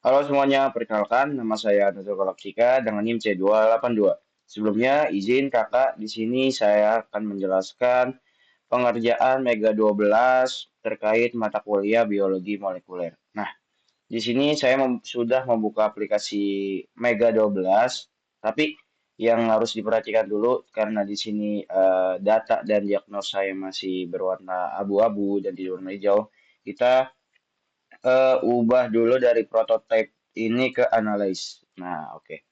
Halo semuanya, perkenalkan nama saya Nuzul Galaktika dengan NIM C282. Sebelumnya, izin kakak, di sini saya akan menjelaskan pengerjaan Mega 12 terkait mata kuliah biologi molekuler. Nah, di sini saya sudah membuka aplikasi Mega 12, tapi yang harus diperhatikan dulu karena di sini data dan diagnosa saya masih berwarna abu-abu dan tidak warna hijau, kita ubah dulu dari prototype ini ke analyze. Nah, oke.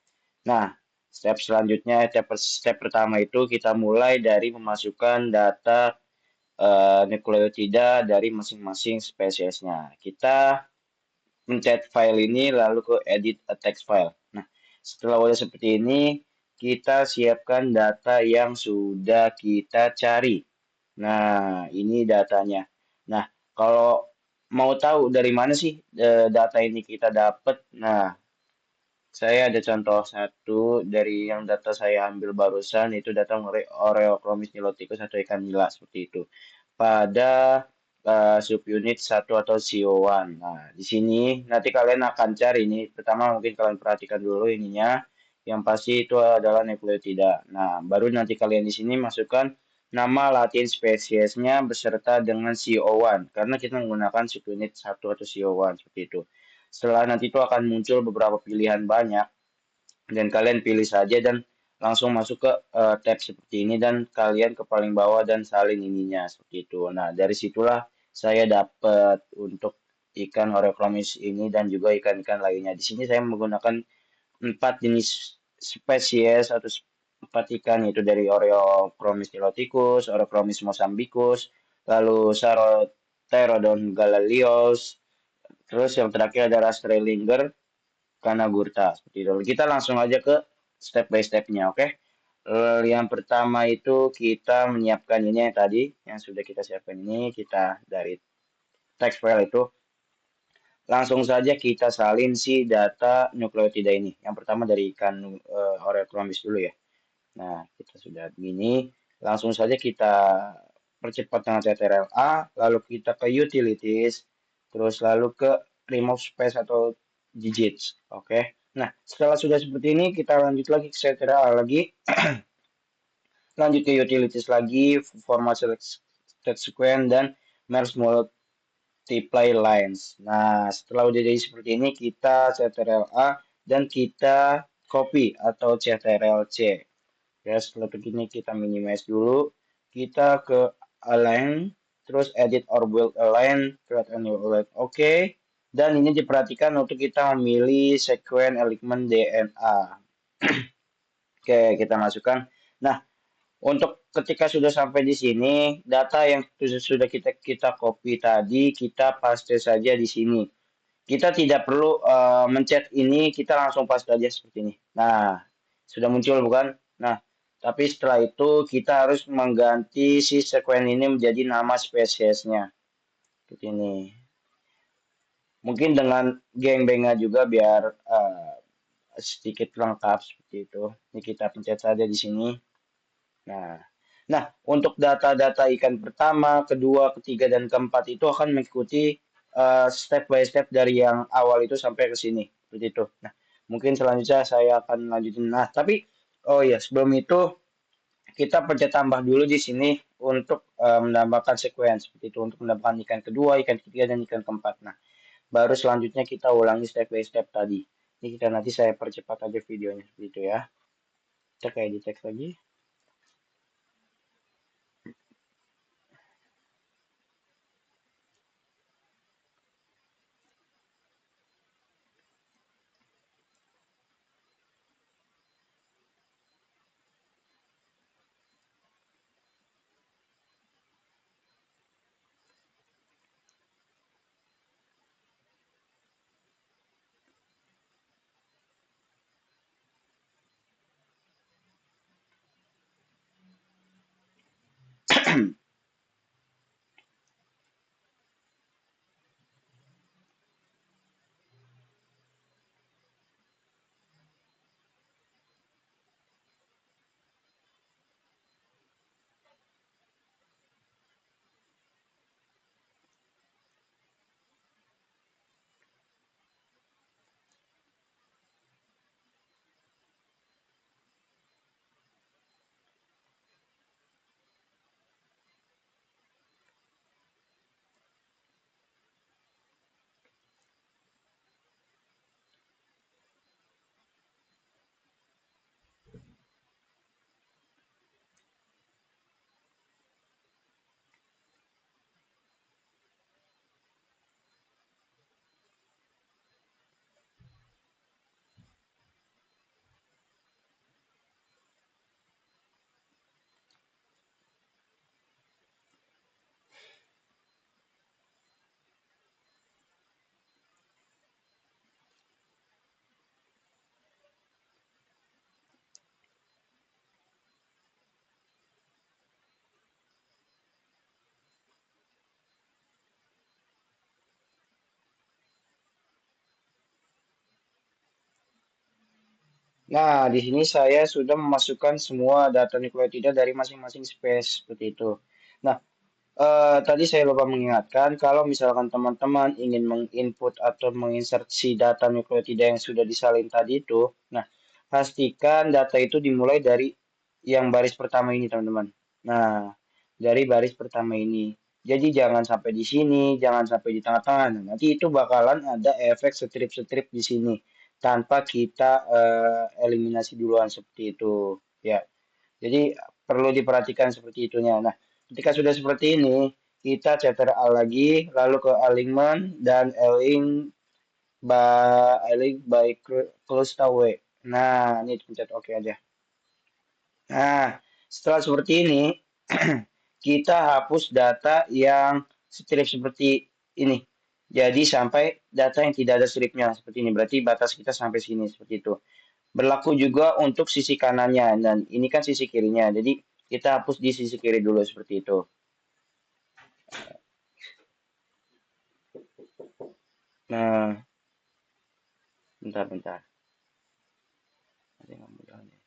Nah, step selanjutnya, step pertama itu kita mulai dari memasukkan data nukleotida dari masing-masing spesiesnya. Kita mencet file ini lalu ke edit a text file. Nah, setelah udah seperti ini, kita siapkan data yang sudah kita cari. Nah, ini datanya. Nah, kalau mau tahu dari mana sih data ini kita dapat? Nah, saya ada contoh satu dari yang data saya ambil barusan itu data mengenai Oreochromis niloticus atau ikan nila seperti itu. Pada subunit satu atau CO1. Nah, di sini nanti kalian akan cari ini. Pertama mungkin kalian perhatikan dulu ininya. Yang pasti itu adalah nukleotida. Nah, baru nanti kalian di sini masukkan nama Latin spesiesnya beserta dengan CO1 karena kita menggunakan subunit satu atau CO1 seperti itu. Setelah nanti itu akan muncul beberapa pilihan banyak dan kalian pilih saja dan langsung masuk ke tab seperti ini dan kalian ke paling bawah dan salin ininya seperti itu. Nah, dari situlah saya dapat untuk ikan Oreochromis ini dan juga ikan-ikan lainnya. Di sini saya menggunakan 4 jenis spesies atau empat ikan yaitu dari Oreochromis niloticus, Oreochromis mozambicus, lalu Saroterodon galalios, terus yang terakhir ada Rastrelinger Kanagurta seperti itu. Kita langsung aja ke step by stepnya, oke? Yang pertama itu kita menyiapkan ini yang tadi yang sudah kita siapkan ini kita dari text file itu langsung saja kita salin si data nukleotida ini. Yang pertama dari ikan Oreochromis dulu ya. Nah, kita sudah begini, langsung saja kita percepat dengan CTRL-A, lalu kita ke utilities, terus lalu ke remove space atau digits. Oke. Nah, setelah sudah seperti ini, kita lanjut lagi ke CTRL-A lagi, lanjut ke utilities lagi, format select sequence, dan merge multiply lines. Nah, setelah udah jadi seperti ini, kita CTRL-A dan kita copy atau CTRL-C. Ya, setelah begini kita minimize dulu. Kita ke align, terus edit or build align, create a new align. Oke. Dan ini diperhatikan untuk kita memilih sekuen elemen DNA. Oke, kita masukkan. Nah, untuk ketika sudah sampai di sini, data yang sudah kita copy tadi, kita paste saja di sini. Kita tidak perlu mencet ini, kita langsung paste aja seperti ini. Nah, sudah muncul bukan? Nah, tapi setelah itu kita harus mengganti si sekuen ini menjadi nama spesiesnya. Seperti ini. Mungkin dengan geng-benga juga biar sedikit lengkap seperti itu. Ini kita pencet saja di sini. Nah, untuk data-data ikan pertama, kedua, ketiga, dan keempat itu akan mengikuti step by step dari yang awal itu sampai ke sini, seperti itu. Nah, mungkin selanjutnya saya akan lanjutin. Nah, tapi oh ya sebelum itu kita pencet tambah dulu di sini untuk menambahkan sequence seperti itu untuk menambahkan ikan kedua, ikan ketiga, dan ikan keempat. Nah, baru selanjutnya kita ulangi step by step tadi. Ini kita nanti saya percepat aja videonya seperti itu ya. Kita kayak di teks lagi. Nah, di sini saya sudah memasukkan semua data nukleotida dari masing-masing spesies seperti itu. Nah, tadi saya lupa mengingatkan kalau misalkan teman-teman ingin menginput atau menginsersi data nukleotida yang sudah disalin tadi itu, nah pastikan data itu dimulai dari yang baris pertama ini, teman-teman. Nah, dari baris pertama ini. Jadi jangan sampai di sini, jangan sampai di tengah-tengah. Nah, nanti itu bakalan ada efek strip-strip di sini tanpa kita eliminasi duluan seperti itu. Ya, jadi perlu diperhatikan seperti itunya. Nah, ketika sudah seperti ini, kita Ctrl A lagi, lalu ke alignment dan align by close away. Nah, ini pencet OK aja. Nah, setelah seperti ini, kita hapus data yang strip seperti ini. Jadi sampai data yang tidak ada stripnya seperti ini. Berarti batas kita sampai sini seperti itu. Berlaku juga untuk sisi kanannya dan ini kan sisi kirinya. Jadi kita hapus di sisi kiri dulu seperti itu. Nah, bentar-bentar. Ada yang mudah nih.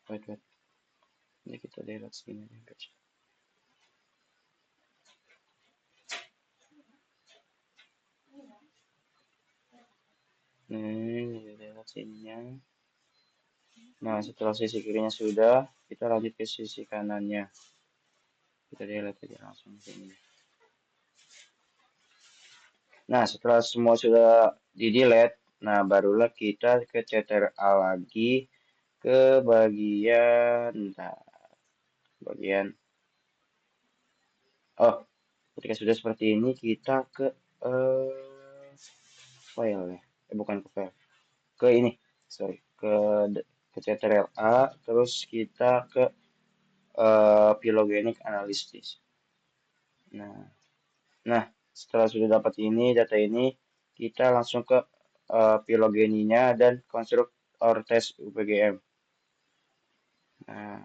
Wait, wait. Ini kita lihat sini. Ini lihat sininya. Nah, setelah sisi kirinya sudah, kita lanjut ke sisi kanannya. Kita lihat aja langsung sini. Nah, setelah semua sudah di-delete, nah barulah kita ke Ctrl A lagi ke bagian, nah, bagian, oh, ketika sudah seperti ini kita ke file ya, bukan ke file, ke ini, sorry, ke Ctrl A, terus kita ke phylogenetic analysis. Nah, nah, setelah sudah dapat ini, data ini, kita langsung ke phylogeny-nya dan constructor test UPGM. Nah,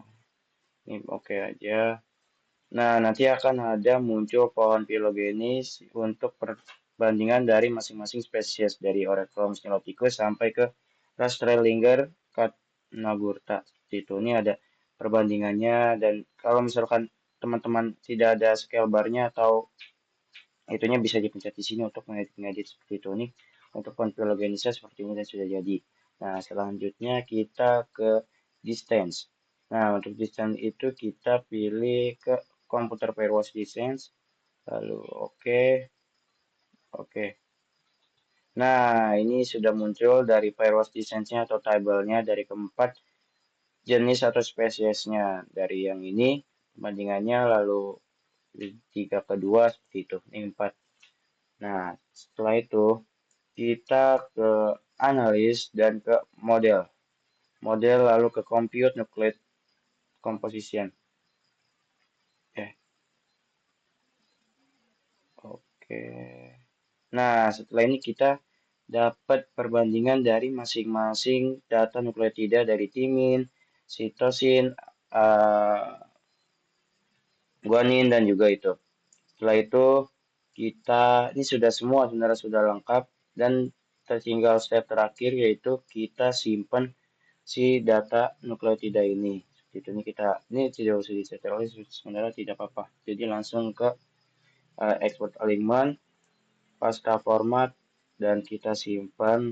ini oke aja. Nah, nanti akan ada muncul pohon filogenis untuk perbandingan dari masing-masing spesies dari Oreochrome niloticus sampai ke Rastrellinger catnaburta. Seperti itu. Ini ada perbandingannya dan kalau misalkan teman-teman tidak ada scale bar-nya atau itunya bisa dipencet di sini untuk mengedit seperti itu nih. Untuk pohon filogenisnya seperti ini dan sudah jadi. Nah, selanjutnya kita ke distance. Nah, untuk distance itu kita pilih ke komputer pairwise distance, lalu oke, oke. Nah, ini sudah muncul dari pairwise distance-nya atau table-nya dari keempat jenis atau spesiesnya. Dari yang ini, perbandingannya, lalu tiga kedua seperti itu, ini 4. Nah, setelah itu, kita ke analis dan ke model. Model lalu ke compute nucleic composition. Oke. Nah, setelah ini kita dapat perbandingan dari masing-masing data nukleotida dari timin, sitosin, guanin, dan juga itu. Setelah itu, ini sudah semua sebenarnya sudah lengkap dan tertinggal step terakhir yaitu kita simpan si data nukleotida ini. Seperti itu, ini tidak usah dicetak sebenarnya tidak apa-apa. Jadi langsung ke export alignment, pasca format, dan kita simpan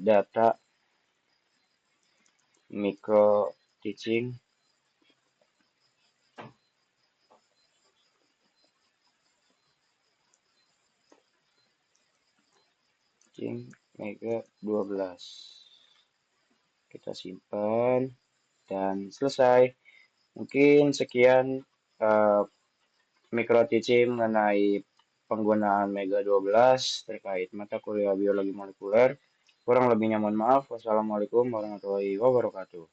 data micro teaching mega 12. Kita simpan dan selesai. Mungkin sekian uh, micro teaching mengenai penggunaan Mega 12 terkait mata kuliah biologi molekuler. Kurang lebihnya mohon maaf. Wassalamualaikum warahmatullahi wabarakatuh.